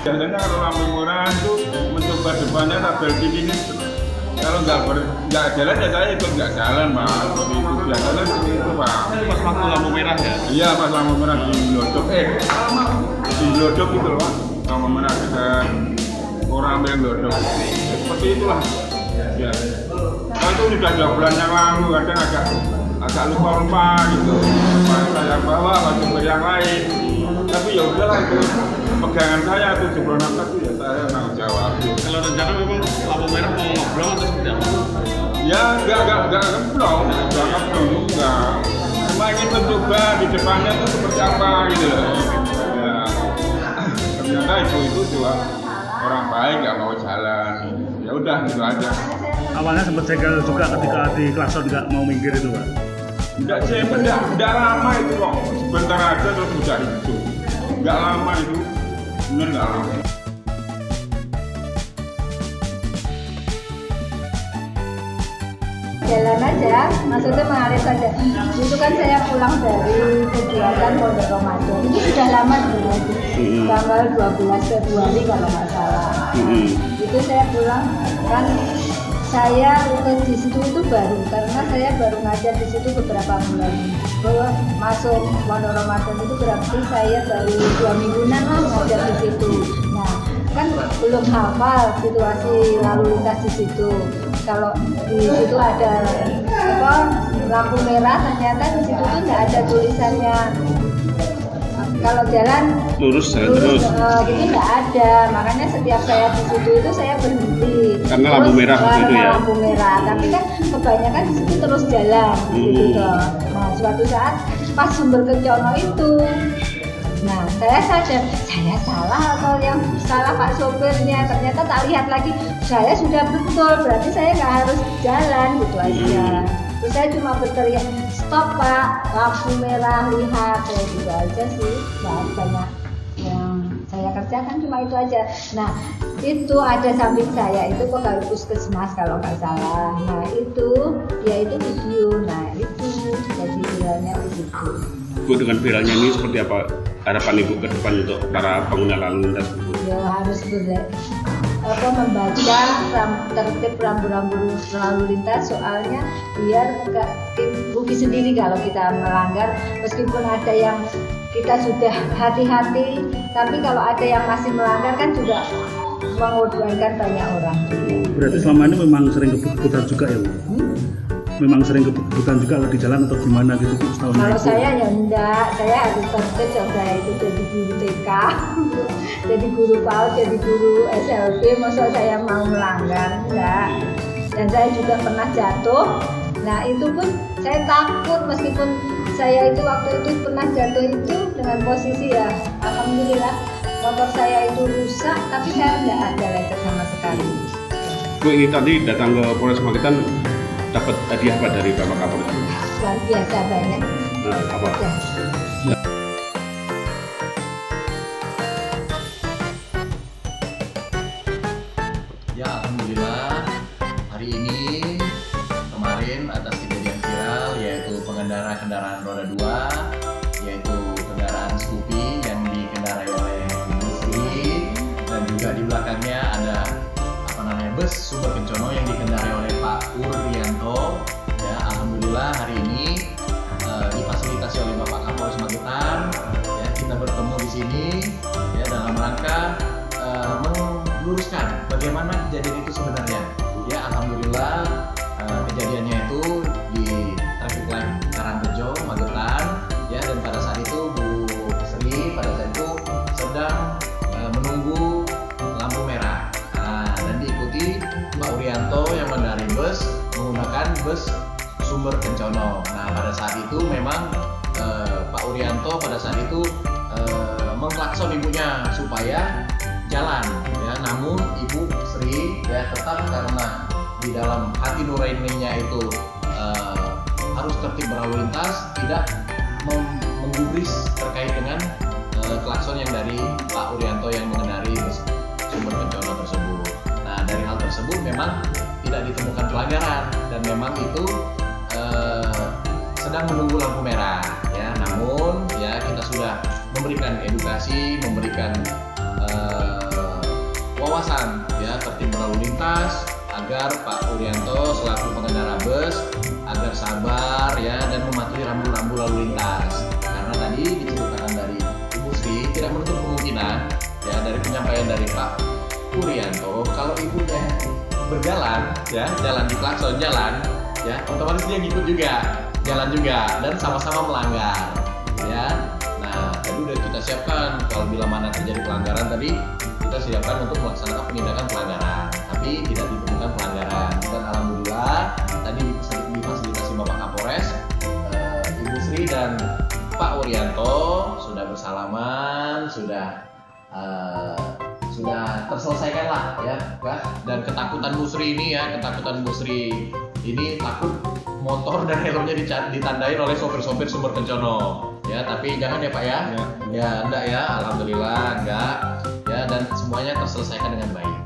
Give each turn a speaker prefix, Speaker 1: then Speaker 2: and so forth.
Speaker 1: biasanya kalau lampu merah itu mencoba depannya tabel ini. Kalau nggak jalan ya saya ikut nggak jalan Pak. Seperti itu biasanya seperti itu Pak.
Speaker 2: Pas waktu lampu merah ya?
Speaker 1: Iya pas lampu merah di Glodok di Glodok itu loh Pak. Lampu merah ada orang ambil Glodok. Seperti itulah. Ya. Kalau itu sudah 2 bulan yang lalu kadang agak lupa gitu. Saya bawa sumber yang lain. Tapi ya udahlah itu pegangan saya itu sebelum itu ya saya tanggung jawab.
Speaker 2: Kalau rencana memang lampu merah mau ngobrol atau seperti apa?
Speaker 1: Ya enggak ngeblong juga. Cuma ingin mencoba di depannya itu seperti apa gitu loh. Ya, ternyata itu juga orang baik nggak mau jalan. Ya udah gitu aja.
Speaker 3: Awalnya sempat segel juga ketika di klakson nggak mau minggir itu Pak.
Speaker 1: Enggak lama itu kok. Sebentar aja terus udah itu. Enggak lama itu. Bener enggak lama.
Speaker 4: Jalan aja, maksudnya mengalir saja. Itu kan saya pulang dari kegiatan Pondok Ramadan. Itu sudah lama sebenarnya, tanggal 12 Februari kalau nggak salah. Itu saya pulang kan saya di situ itu baru karena saya baru ngajar di situ beberapa bulan. Bahwa masuk Pondok Ramadan itu berarti saya baru 2 mingguan lah ngajar di situ. Nah kan belum hafal situasi lalu lintas di situ. Kalau di situ ada lampu merah, ternyata di situ tuh nggak ada tulisannya. Kalau jalan
Speaker 2: Lurus
Speaker 4: terus gitu nggak ada. Makanya setiap saya di situ itu saya berhenti.
Speaker 2: Karena lampu merah gitu ya?
Speaker 4: Lampu merah. Tapi kan kebanyakan di situ terus jalan gitu toh. Nah suatu saat pas sumber Kencono itu. Nah, saya sadar, saya salah atau yang salah Pak sopirnya. Ternyata tak lihat lagi, saya sudah betul, berarti saya nggak harus jalan gitu aja. Terus saya cuma berteriak, stop Pak, lampu merah, lihat, kayak gitu aja sih. Nggak banyak yang saya kerjakan, cuma itu aja. Nah, itu ada samping saya, itu pegawai puskesmas kalau nggak salah. Nah, itu, dia itu video, nah itu jadi viralnya di situ.
Speaker 2: Bu, dengan viralnya ini seperti apa harapan Ibu ke depan untuk para pengguna lalu lintas Bu?
Speaker 4: Ya harus membaca tertib rambu-rambu lalu lintas, soalnya biar nggak rugi sendiri kalau kita melanggar. Meskipun ada yang kita sudah hati-hati, tapi kalau ada yang masih melanggar kan juga mengorbankan banyak orang.
Speaker 3: Berarti selama ini memang sering kebut-kebutan juga ya Bu? Memang sering kebut-kebutan juga kalau di jalan atau gimana gitu Bu?
Speaker 4: Kalau saya ya enggak, saya harus tertib. Saya itu jadi guru TK, jadi guru PAUD, jadi guru SLB, masa saya mau melanggar? Enggak. Dan saya juga pernah jatuh. Nah itu pun saya takut, meskipun saya itu waktu itu pernah jatuh itu dengan posisi ya alhamdulillah motor saya itu rusak, tapi saya enggak ada lecet sama sekali.
Speaker 2: Bu, ini tadi datang ke Polres Magetan dapat hadiah apa dari Bapak Kapolres?
Speaker 4: Luar biasa banyak.
Speaker 2: Apa?
Speaker 4: Ya.
Speaker 5: Ya alhamdulillah hari ini kemarin atas kejadian viral yaitu pengendara kendaraan roda 2 yaitu kendaraan Scoopy yang dikendarai oleh Ibu Sri dan juga di belakangnya ada bus Sumber Kencono yang dikendarai oleh Pak Urianto. Ya alhamdulillah hari ini difasilitasi oleh Bapak Kapolres Magetan. Ya kita bertemu di sini ya dalam rangka meluruskan bagaimana kejadian itu sebenarnya. Ya alhamdulillah kejadiannya itu di traffic light Karangrejo Magetan. Ya dan pada saat itu Bu Sri pada saat itu sedang menunggu lampu merah. Dan diikuti Pak Urianto yang mengendarai bus menggunakan bus Sumber Kencono. Nah pada saat itu memang Pak Urianto pada saat itu mengklakson ibunya supaya jalan ya, namun Ibu Sri ya tetap karena di dalam hati nuraninya itu harus tertib berlalu lintas, tidak menggubris terkait dengan klakson yang dari Pak Urianto yang mengendarai bus Sumber Kencono tersebut. Nah dari hal tersebut memang tidak ditemukan pelanggaran dan memang itu sedang menunggu lampu merah ya. Namun ya kita sudah memberikan edukasi, memberikan pengawasan ya, tertib berlalu lintas, agar Pak Urianto selaku pengendara bus agar sabar ya dan mematuhi rambu-rambu lalu lintas. Karena tadi diceritakan dari Ibu Sri, tidak menutup kemungkinan ya dari penyampaian dari Pak Urianto, kalau ibunya berjalan ya, jalan di klakson jalan ya, otomatis dia ngikut juga, jalan juga dan sama-sama melanggar ya. Nah, tadi udah kita siapkan kalau bila mana terjadi pelanggaran tadi kita siapkan untuk melaksanakan penindakan pelanggaran, tapi tidak ditemukan pelanggaran. Dan alhamdulillah tadi difasilitasi Bapak Kapolres, Ibu Sri dan Pak Urianto sudah bersalaman, sudah terselesaikan lah ya, dan ketakutan Bu Sri ini ya, ketakutan Bu Sri ini takut motor dan helmnya ditandain oleh sopir-sopir Sumber Kencono ya, tapi jangan ya Pak ya, ya enggak ya, alhamdulillah enggak ya, dan semuanya terselesaikan dengan baik.